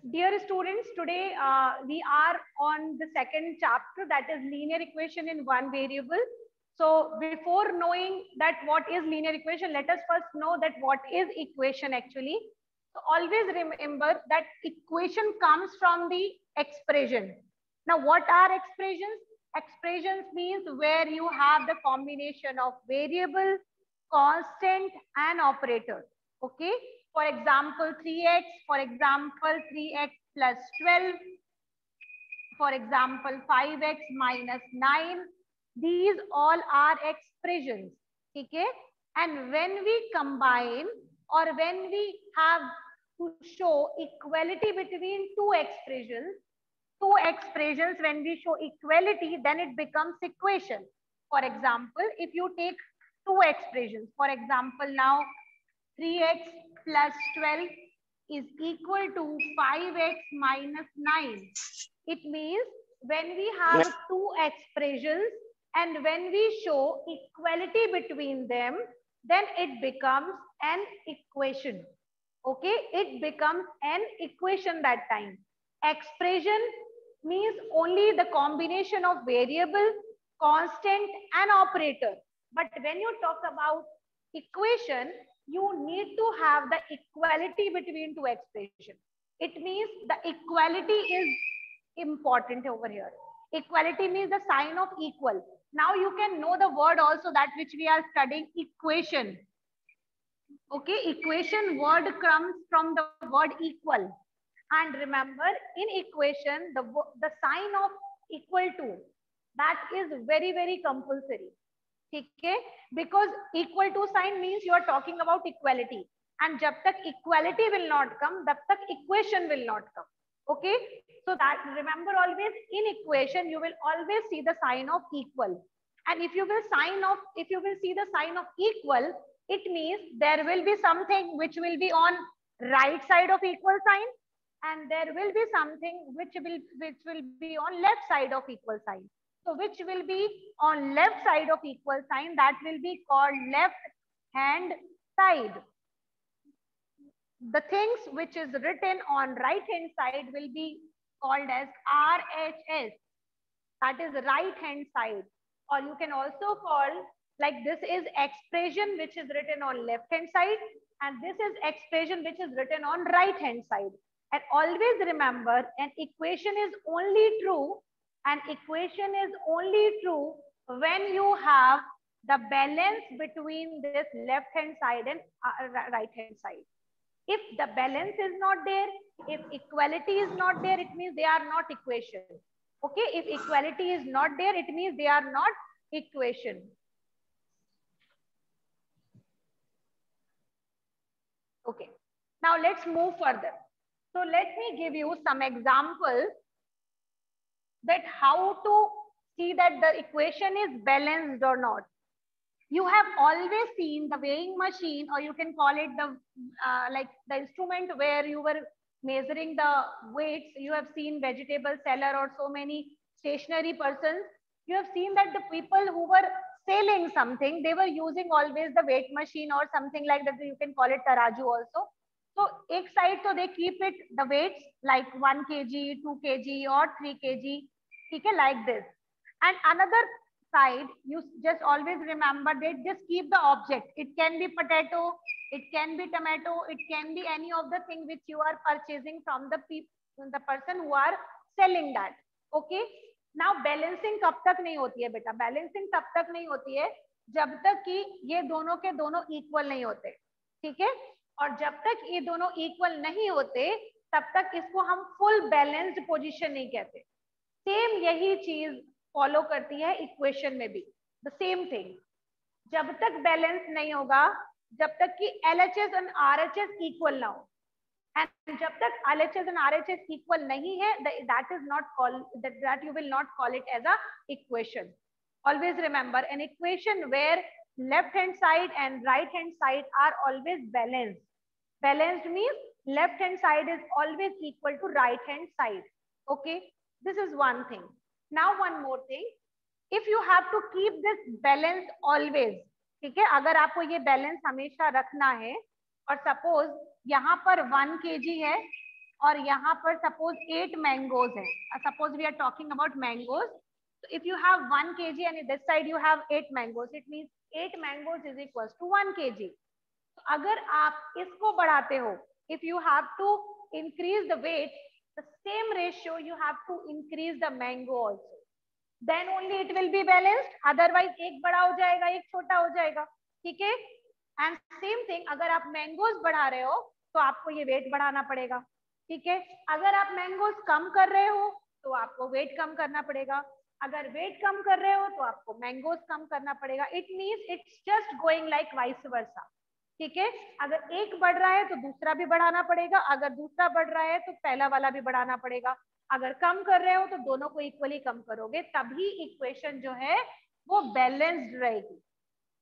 Dear students, today we are on the second chapter, that is linear equation in one variable. So before knowing that what is linear equation, let us first know that what is equation actually. So always remember that equation comes from the expression. Now what are expressions? Expressions means where you have the combination of variable, constant and operator. Okay. For example, 3x, for example, 3x plus 12, for example, 5x minus 9. These all are expressions. Okay. And when we combine or when we have to show equality between two expressions, when we show equality, then it becomes equation. For example, if you take two expressions, for example, now 3x plus 12 is equal to 5x minus 9. It means when we have two expressions and when we show equality between them, then it becomes an equation. Okay, it becomes an equation that time. Expression means only the combination of variable, constant and operator. But when you talk about equation, you need to have the equality between two expressions. It means the equality is important over here. Equality means the sign of equal. Now you can know the word also, that which we are studying, equation. Okay, equation word comes from the word equal. And remember, in equation, the sign of equal to, that is very, very compulsory. Okay, because equal to sign means you are talking about equality, and jab tak equality will not come, tab tak equation will not come. Okay, so that remember, always in equation you will always see the sign of equal, and if you will see the sign of equal, it means there will be something which will be on right side of equal sign, and there will be something which will be on left side of equal sign. So which will be on left side of equal sign, that will be called left hand side. The things which is written on right hand side will be called as RHS, that is right hand side. Or you can also call, like, this is expression which is written on left hand side, and this is expression which is written on right hand side. And always remember, an equation is only true when you have the balance between this left hand side and right hand side. If the balance is not there, if equality is not there, it means they are not equation. Okay, if equality is not there, it means they are not equation. Okay, now let's move further. So let me give you some examples that how to see that the equation is balanced or not. You have always seen the weighing machine, or you can call it the like the instrument where you were measuring the weights. You have seen vegetable seller or so many stationary persons. You have seen that the people who were selling something, they were using always the weight machine or something like that. You can call it taraju also. So एक side, so they keep it the weights like 1 kg, 2 kg or 3 kg, okay, like this. And another side, you just always remember, they just keep the object. It can be potato, it can be tomato, it can be any of the thing which you are purchasing from the person who are selling that. Okay, now balancing कब तक नहीं होती है बेटा? Balancing तब तक नहीं होती है जब तक कि ये दोनों के दोनों equal नहीं होते, ठीक है? और जब तक ये दोनों equal नहीं होते, तब तक इसको हम full balanced position नहीं कहते. सेम यही चीज फॉलो करती है इक्वेशन में भी, द सेम थिंग. जब तक बैलेंस नहीं होगा, जब तक कि LHS और RHS इक्वल ना हो, एंड जब तक LHS and RHS इक्वल नहीं है, that is not called, that you will not call it as a equation. Always remember, an equation where left hand side and right hand side are always balanced. Balanced means left hand side is always equal to right hand side. Okay, this is one thing. Now one more thing, if you have to keep this balance always, ठीक है, अगर आपको ये balance हमेशा रखना है, और suppose यहाँ पर 1 kg है और यहाँ पर सपोज 8 मैंगोज है, suppose we are talking about mangoes, so if you have 1 kg and this side you have 8 mangoes, it means 8 mangoes is equals to 1 kg. तो अगर आप इसको बढ़ाते हो, if you have to increase the weight, the same ratio you have to increase the mango also, then only it will be balanced, otherwise एक बड़ा हो जाएगा एक छोटा हो जाएगा, ठीक है। एंड सेम थिंग, अगर आप मैंगोज बढ़ा रहे हो तो आपको ये वेट बढ़ाना पड़ेगा, ठीक है। अगर आप मैंगोज कम कर रहे हो तो आपको वेट कम करना पड़ेगा, अगर वेट कम कर रहे हो तो आपको मैंगोज कम करना पड़ेगा। It means it's just going like vice versa, ठीक है। अगर एक बढ़ रहा है तो दूसरा भी बढ़ाना पड़ेगा, अगर दूसरा बढ़ रहा है तो पहला वाला भी बढ़ाना पड़ेगा, अगर कम कर रहे हो तो दोनों को इक्वली कम करोगे, तभी इक्वेशन जो है वो बैलेंस्ड रहेगी।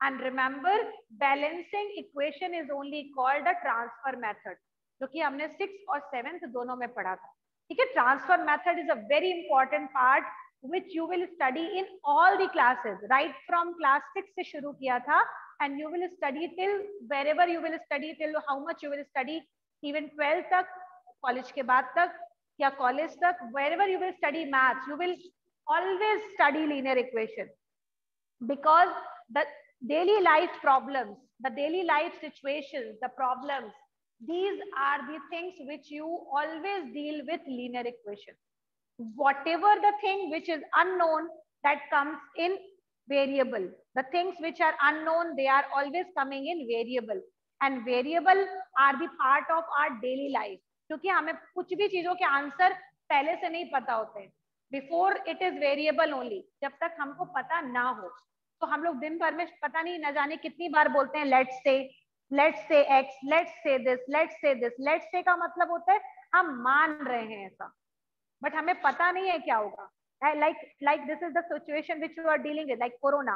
And remember, balancing equation is only called the transfer method, जो कि हमने 6th और 7th दोनों में पढ़ा था, ठीक है। Transfer method is a very important part which you will study in all the classes, right from class 6 से शुरू किया था, and you will study till wherever you will study, till how much you will study, even 12th तक, college के बाद तक या college तक, wherever you will study maths, you will always study linear equation, because the daily life problems, the daily life situations, the problems, these are the things which you always deal with linear equation. Whatever the thing which is unknown, that comes in variable. The things which are unknown, they are always coming in variable, and variable are the part of our daily life, क्योंकि हमें कुछ भी चीजों के answer पहले से नहीं पता होते, before it is variable only, जब तक हमको पता ना हो। तो हम लोग दिन भर में पता नहीं न जाने कितनी बार बोलते हैं let's say x, let's say this, let's say this. Let's say का मतलब होता है हम मान रहे हैं ऐसा, बट हमें पता नहीं है क्या होगा। like this is the situation which you are dealing with, like corona,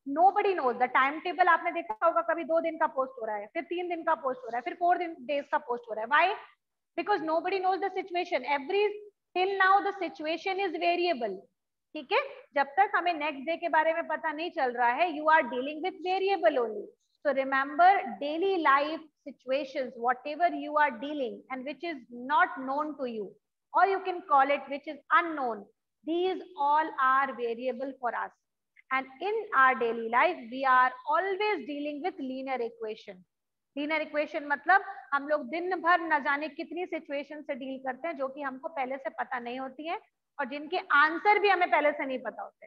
nobody knows the timetable। आपने देखा होगा कभी 2 दिन का पोस्ट हो रहा है, फिर 3 दिन का पोस्ट हो रहा है, फिर 4 days का पोस्ट हो रहा है। why? because nobody knows the situation, till now the situation is variable, ठीक है। जब तक हमें नेक्स्ट डे के बारे में पता नहीं चल रहा है, you are dealing with variable only. so remember, daily life situations, whatever you are dealing and which is not known to you, or you can call it which is unknown, these all are variable for us, and in our daily life we are always dealing with linear equation. linear equation मतलब हम लोग दिन भर न जाने कितनी situation से deal करते हैं जो कि हमको पहले से पता नहीं होती है, और जिनके आंसर भी हमें पहले से नहीं पता होते,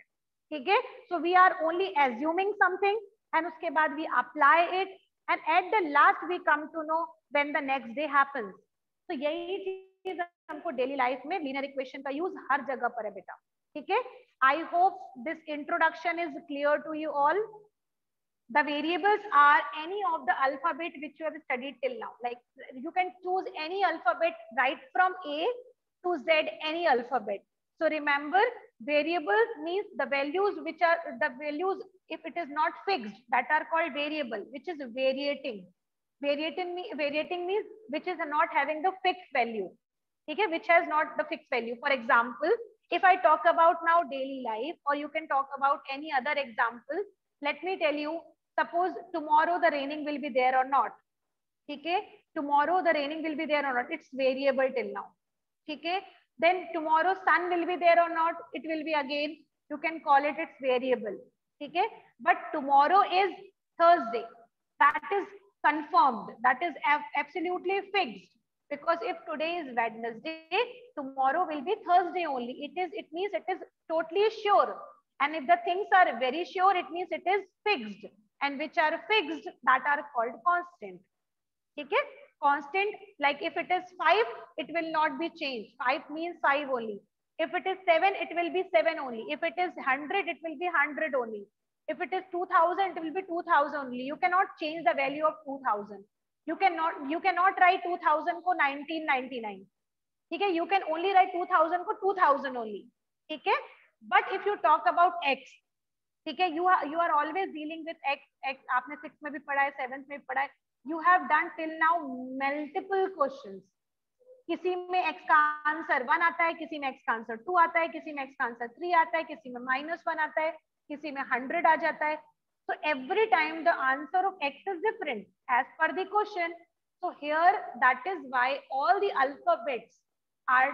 ठीक है। So we are only assuming something, and उसके बाद we apply it, and at the last we come to know when the next day happens. तो यही चीज हमको डेली लाइफ में लीनियर इक्वेशन का यूज हर जगह पर है बेटा, ठीक है। I hope this introduction is clear to you all. The variables are any of the alphabet which you have studied till now. Like you can choose any alphabet right from A to Z, any alphabet. So remember, variables means the values which are the values, if it is not fixed, that are called variable, which is varying. Varying means which is not having the fixed value, okay, which has not the fixed value. For example, if I talk about now daily life, or you can talk about any other example, let me tell you, suppose tomorrow the raining will be there or not, okay, tomorrow the raining will be there or not, it's variable till now, okay. Then tomorrow sun will be there or not, it will be again, you can call it its variable, okay. But tomorrow is Thursday, that is confirmed, that is absolutely fixed, because if today is Wednesday, tomorrow will be Thursday only. It means it is totally sure. And if the things are very sure, it means it is fixed. And which are fixed, that are called constant. Okay? Constant, like if it is 5, it will not be changed. 5 means 5 only. If it is 7, it will be 7 only. If it is 100, it will be 100 only. If it is 2000, it will be 2000 only. You cannot change the value of 2000. You cannot write 2000 को 1999. Okay? You can only write 2000 को 2000 only. Okay? But if you talk about x, okay, you are always dealing with x. आपने 6th में भी पढ़ा है, 7th में भी पढ़ा है. You have done till now multiple questions. किसी में x का आंसर 1 आता है, किसी में x का आंसर 2 आता है, किसी में x का आंसर 3 आता है, किसी में -1 आता है, किसी में 100 आ जाता है. So every time the answer of x is different as per the question. So here that is why all the alphabets are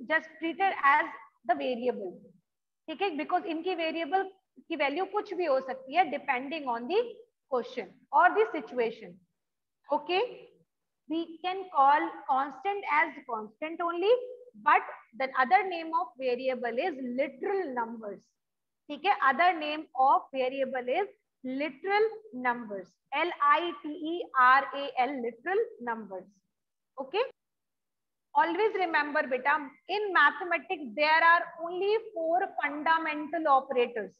just treated as the variable. ठीक है, because इनकी variable की value कुछ भी हो सकती है depending on the question or the situation. Okay, we can call constant as constant only, but the other name of variable is literal numbers. ठीक है, other name of variable is literal numbers. LITERAL, literal numbers. Okay, always remember beta, in mathematics there are only 4 fundamental operators.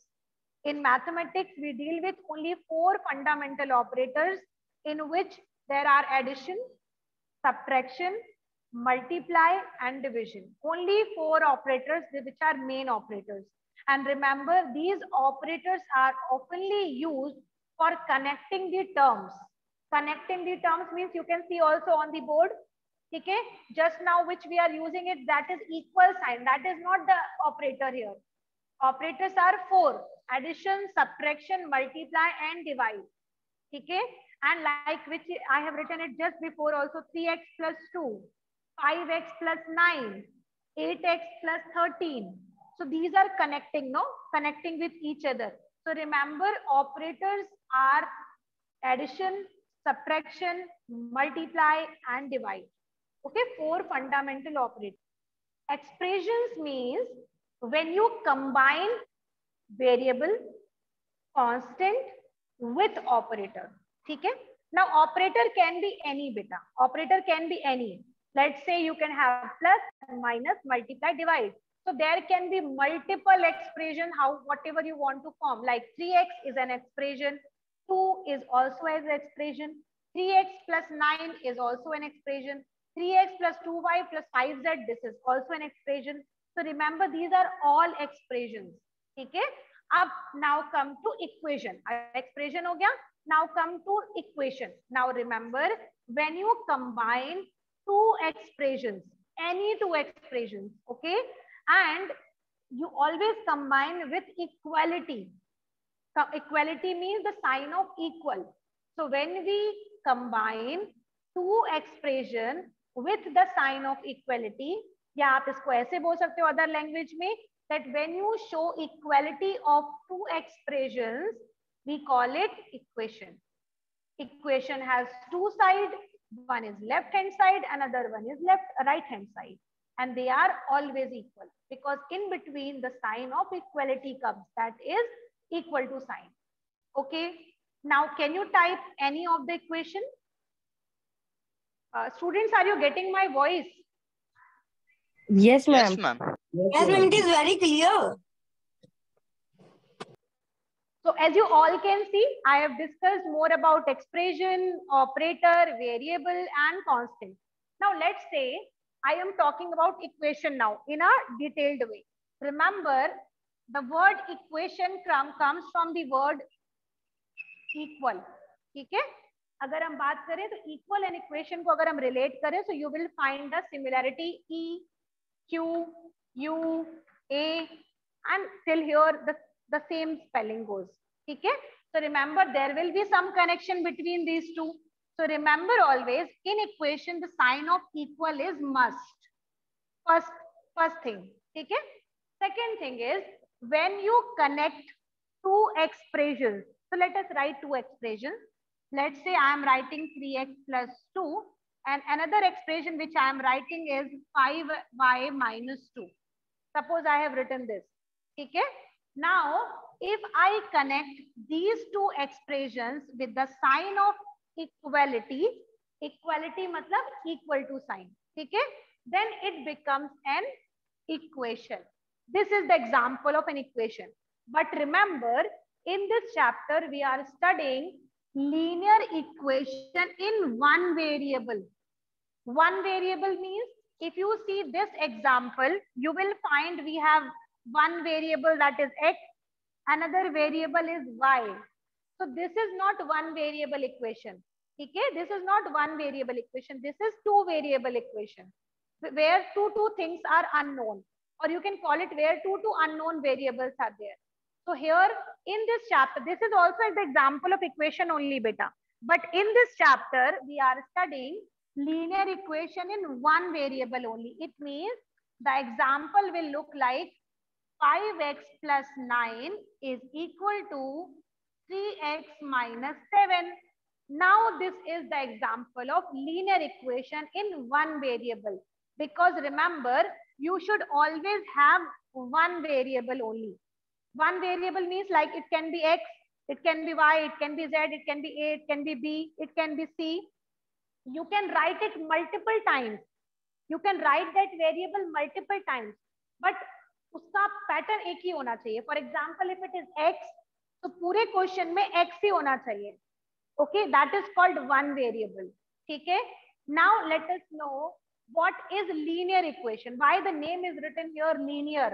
In mathematics we deal with only 4 fundamental operators, in which there are addition, subtraction, multiply and division. Only 4 operators which are main operators. And remember, these operators are oftenly used for connecting the terms. Connecting the terms means you can see also on the board. Okay, just now which we are using it, that is equal sign. That is not the operator here. Operators are 4: addition, subtraction, multiply and divide. Okay, and like which I have written it just before also, 3x plus 2, 5x plus 9, 8x plus 13. So these are connecting, no? Connecting with each other. So remember, operators are addition, subtraction, multiply and divide. Okay, 4 fundamental operators. Expressions means when you combine variable, constant with operator. Okay, now operator can be any beta. Operator can be any. Let's say you can have plus, minus, multiply, divide. So there can be multiple expression, how whatever you want to form. Like 3x is an expression, 2 is also an expression, 3x plus 9 is also an expression, 3x plus 2y plus 5z, this is also an expression. So remember, these are all expressions. Okay, अब now come to equation. Expression हो गया. Now come to equation. Now remember, when you combine 2 expressions, any 2 expressions, okay, and you always combine with equality. So equality means the sign of equal. So when we combine 2 expressions with the sign of equality, या आप इसको ऐसे बोल सकते हो other language में, that when you show equality of 2 expressions, we call it equation. Equation has 2 sides. One is left hand side, another one is right hand side, and they are always equal because in between the sign of equality comes, that is equal to sign. Okay, now can you type any of the equation? Students, are you getting my voice? Yes, ma'am. Yes, ma'am. Yes, ma'am. It is very clear. So as you all can see, I have discussed more about expression, operator, variable and constant. Now let's say I am talking about equation now in a detailed way. Remember, the word equation comes from the word equal. ठीक है, अगर हम बात करें तो equal and equation को अगर हम relate करें, so you will find the similarity E, Q, U, A, and till here the same spelling goes. ठीक है, so remember there will be some connection between these two. So remember always, in equation the sign of equal is must. First thing. ठीक है, second thing is when you connect 2 expressions. So let us write 2 expressions. Let's say I am writing 3x plus 2 and another expression which I am writing is 5y minus 2. Suppose I have written this. Okay? Now, if I connect these 2 expressions with the sign of equality, equality matlab equal to sign. Okay? Then it becomes an equation. This is the example of an equation. But remember, in this chapter, we are studying linear equation in one variable. One variable means, if you see this example, you will find we have one variable that is x, another variable is y. So this is not one variable equation. Okay, this is not one variable equation. This is 2 variable equation where two things are unknown, or you can call it where two unknown variables are there. So here in this chapter, this is also the example of equation only beta. But in this chapter, we are studying linear equation in one variable only. It means the example will look like 5x plus 9 is equal to 3x minus 7. Now this is the example of linear equation in one variable, because remember, you should always have one variable only. One variable means like it can be x, it can be y, it can be z, it can be a, it can be b, it can be c. You can write it multiple times. You can write that variable multiple times, but उसका pattern एक ही होना चाहिए. For example if it is x, तो पूरे question में x ही होना चाहिए. Okay, that is called one variable. ठीक है. Now let us know what is linear equation. Why the name is written here linear?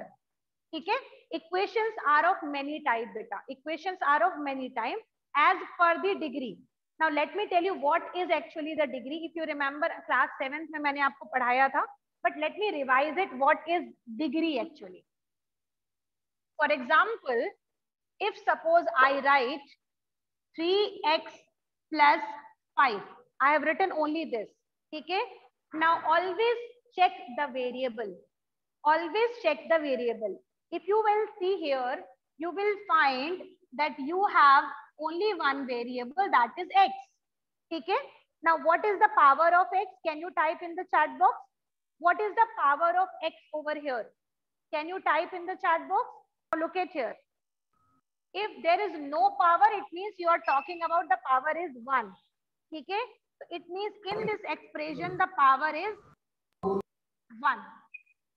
ठीक है. Equations are of many type beta. Equations are of many type as per the degree. Now let me tell you what is actually the degree. If you remember class 7th में मैंने आपको पढ़ाया था, but let me revise it. What is degree actually? For example, if suppose I write 3x plus 5, I have written only this. Okay, now always check the variable. Always check the variable. If you will see here, you will find that you have only one variable, that is x. Okay, now what is the power of x? Can you type in the chat box? What is the power of x over here? Can you type in the chat box? Look at here. If there is no power, it means you are talking about the power is 1. Okay? So it means in this expression, the power is 1.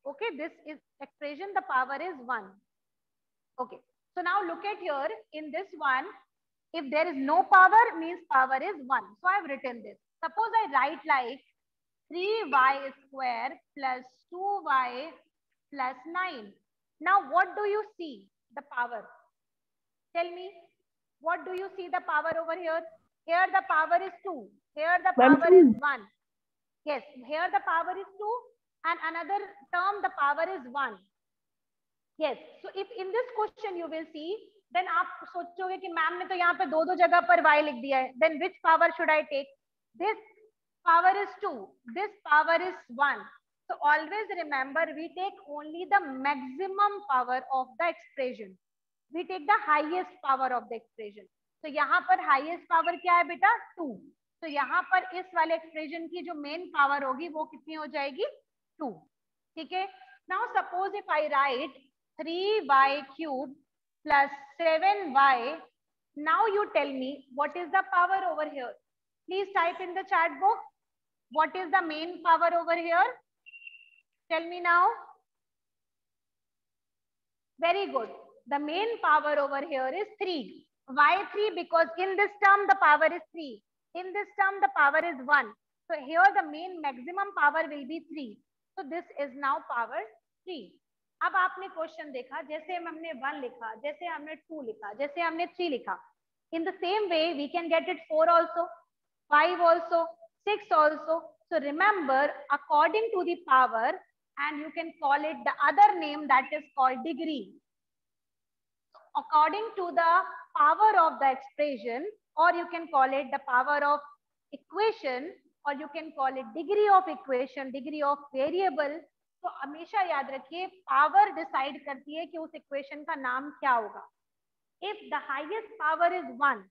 Okay, this is expression, the power is 1. Okay, so now look at here, in this one, if there is no power, means power is 1. So I have written this. Suppose I write like 3y square plus 2y plus 9. Now what do you see? The power. Tell me, what do you see the power over here? Here the power is 2. Here the power is 1. Yes, here the power is 2 and another term the power is 1. Yes, so if in this question you will see, then आप सोचोगे कि ma'am ने तो यहाँ पे दो जगह पर y लिख दिया है. Then which power should I take? This power is 2. This power is 1. So always remember, we take only the maximum power of the expression. We take the highest power of the expression. So यहाँ पर highest power क्या है बेटा? 2. तो यहाँ पर इस वाले expression की जो main power होगी वो कितनी हो जाएगी? 2. ठीक है. Now suppose if I write 3y cube plus 7y. Now you tell me what is the power over here? Please type in the chat box. What is the main power over here? Tell me now. Very good. The main power over here is 3. Why 3? Because in this term the power is 3. In this term the power is 1. So here the main maximum power will be 3. So this is now power 3. अब आपने question देखा, जैसे हमने 1 लिखा, जैसे हमने 2 लिखा, जैसे हमने 3 लिखा. In the same way we can get it 4 also, 5 also, 6 also. So remember, according to the power, and you can call it the other name that is called degree. According to the power of the expression, or you can call it the power of equation, or you can call it degree of equation, degree of variable. तो हमेशा याद रखिए, power decide करती है कि उस equation का नाम क्या होगा. If the highest power is 1,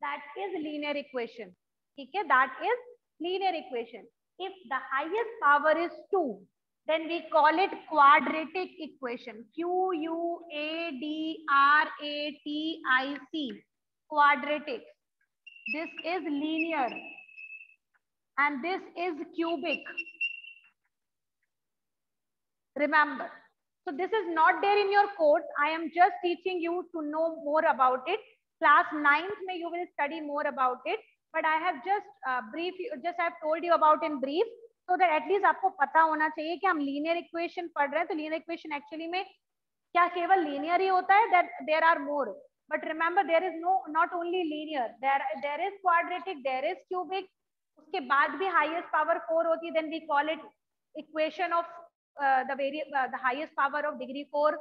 that is linear equation. ठीक है, that is linear equation. If the highest power is 2, then we call it quadratic equation. Quadratic. Quadratic. This is linear and this is cubic. Remember. So this is not there in your course. I am just teaching you to know more about it. Class 9th में you will study more about it. But I have just I have told you about in brief, so that at least आपको पता होना चाहिए कि हम linear equation पढ़ रहे हैं. तो linear equation actually में क्या केवल linear ही होता है? That there are more. But remember, there is not only linear. There is quadratic, there is cubic. उसके बाद भी highest power 4 होती है. Then we call it equation of the highest power of degree 4.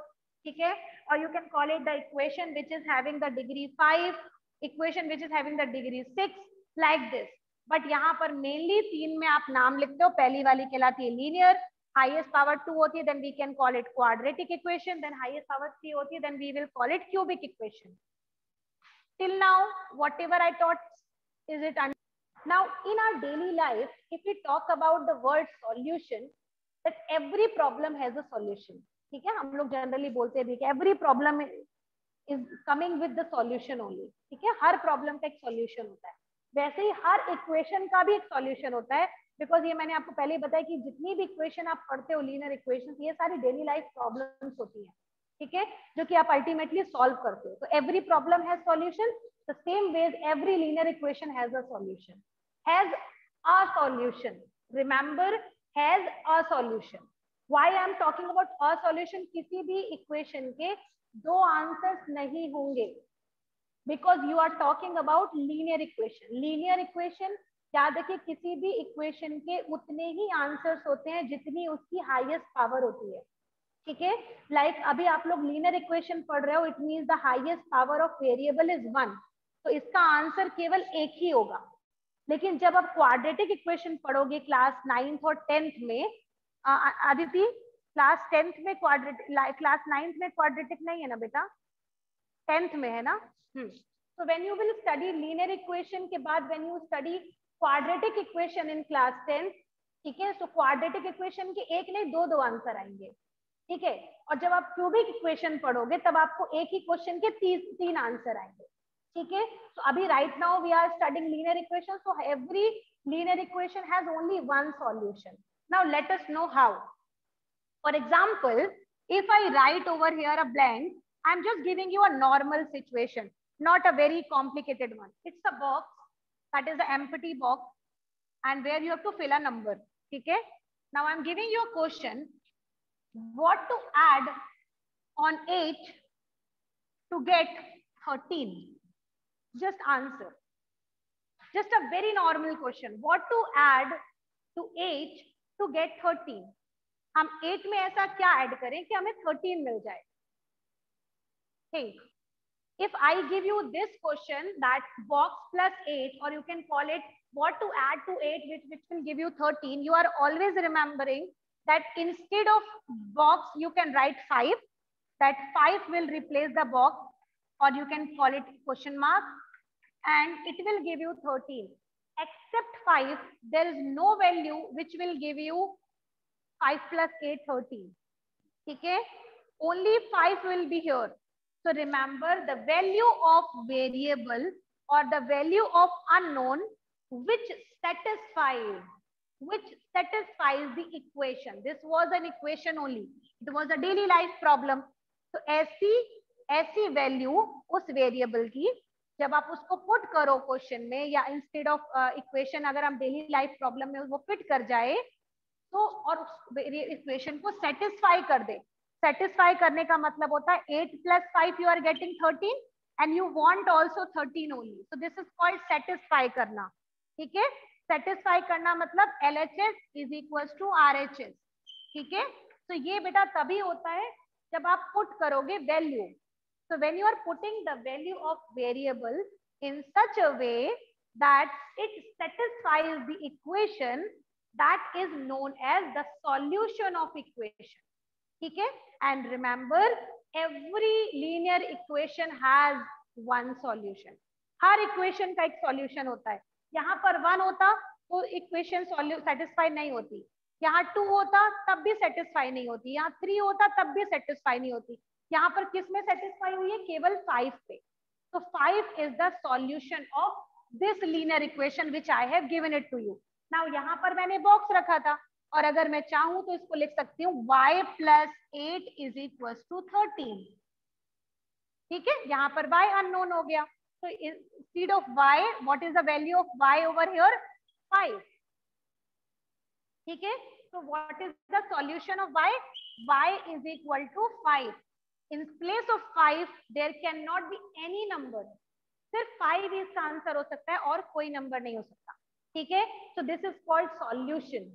Okay, or you can call it the equation which is having the degree 5, equation which is having the degree 6, like this. But यहाँ पर mainly 3 में आप नाम लिखते हो, पहली वाली कहलाती है लीनियर, हाईएस्ट पावर 2 होती है, then we can call it quadratic equation, then highest power 3 होती है, then we will call it cubic equation. Till now, whatever I taught, is it now in our daily life, if we talk about the word solution, that every problem has a solution. ठीक है, हम लोग generally बोलते हैं कि every problem is coming with the solution only. ठीक है, हर problem का एक सॉल्यूशन होता है. वैसे ही हर इक्वेशन का भी एक सॉल्यूशन होता है, बिकॉज ये मैंने आपको पहले ही बताया कि जितनी भी इक्वेशन आप पढ़ते हो, लीनियर इक्वेशन, ये सारी डेली लाइफ प्रॉब्लम्स होती है. ठीक है, जो कि आप अल्टीमेटली सॉल्व करते हो. तो every problem has solution. The same ways every linear equation has a solution. Has a solution, remember, has a solution. Why I am talking about a solution? किसी भी इक्वेशन के दो आंसर्स नहीं होंगे, because you are talking about linear equation. Linear equation, याद रखिए, किसी भी इक्वेशन के उतने ही आंसर्स होते हैं जितनी उसकी हाईएस्ट पावर होती है. ठीक है, लाइक अभी आप लोग लीनियर इक्वेशन पढ़ रहे हो, it means the highest power of variable is 1, तो इसका आंसर केवल एक ही होगा. लेकिन जब आप क्वाड्रेटिक इक्वेशन पढ़ोगे क्लास 9th और 10th में, आदिति क्लास 10th में क्वाड्रेटिक, क्लास 9th में क्वाड्रेटिक नहीं है ना बेटा, 10th में है ना. So when you will study linear equation के बाद when you study quadratic equation in class 10th, ठीक है, so quadratic equation के एक नहीं दो आंसर आएंगे. ठीक है, और जब आप क्यूबिक इक्वेशन पढ़ोगे तब आपको एक ही क्वेश्चन के तीन आंसर आएंगे. ठीक है, तो अभी right now we are studying linear equation, so every linear equation has only one solution. Now let us know how. For example, if I write over here a blank, I am just giving you a normal situation, not a very complicated one. It's a box, that is an empty box, and where you have to fill a number. Okay, now I'm giving you a question, what to add on 8 to get 13? Just answer. Just a very normal question, what to add to 8 to get 13? हम 8 में ऐसा क्या add करें कि हमें 13 मिल जाए? Think. If I give you this question, that box plus 8, or you can call it what to add to 8 which will give you 13, you are always remembering that instead of box you can write 5, that 5 will replace the box, or you can call it question mark, and it will give you 13. Except 5, there is no value which will give you 5 plus 8 13. Okay, only 5 will be here. So remember, the value of variable or the value of unknown which satisfies the equation. This was an equation only. It was a daily life problem. So ऐसी value उस variable की जब आप उसको put करो question में, या instead of equation अगर हम daily life problem में वो fit कर जाए तो, और उस इक्वेशन को satisfy कर दे. सेटिस्फाई करने का मतलब होता है 8 plus 5 you are getting 13 and you want also 13 only. So this is called satisfy करना. ठीक है, satisfy करना मतलब LHS is equals to RHS. ठीक है, तो ये बेटा तभी होता है जब आप पुट करोगे value. So when you are putting the value of variable in such a way that it satisfies the equation, that is known as the solution of equation. ठीक है, and remember, every linear equation has one solution. Her equation का एक solution होता है. यहाँ पर 1 होता तो इक्वेशन सेटिस्फाई नहीं होती, यहाँ 2 होता तब भी सेटिस्फाई नहीं होती, यहाँ 3 होता तब भी सेटिस्फाई नहीं होती. यहाँ पर किस में सेटिस्फाई हुई है? केवल 5 पे. तो 5 is the solution of this linear equation which I have given it to you. Now यहाँ पर मैंने बॉक्स रखा था, और अगर मैं चाहूं तो इसको लिख सकती हूँ y plus 8 is equals to 13. ठीक है, यहाँ पर y अननोन हो गया, तो instead of y, what is the value of y over here? 5. ठीक है, so what is the solution of y? y is equal to 5. In place of 5 there cannot be any number. सिर्फ 5 इसका answer हो सकता है और कोई number नहीं हो सकता. ठीक है, so this is called solution.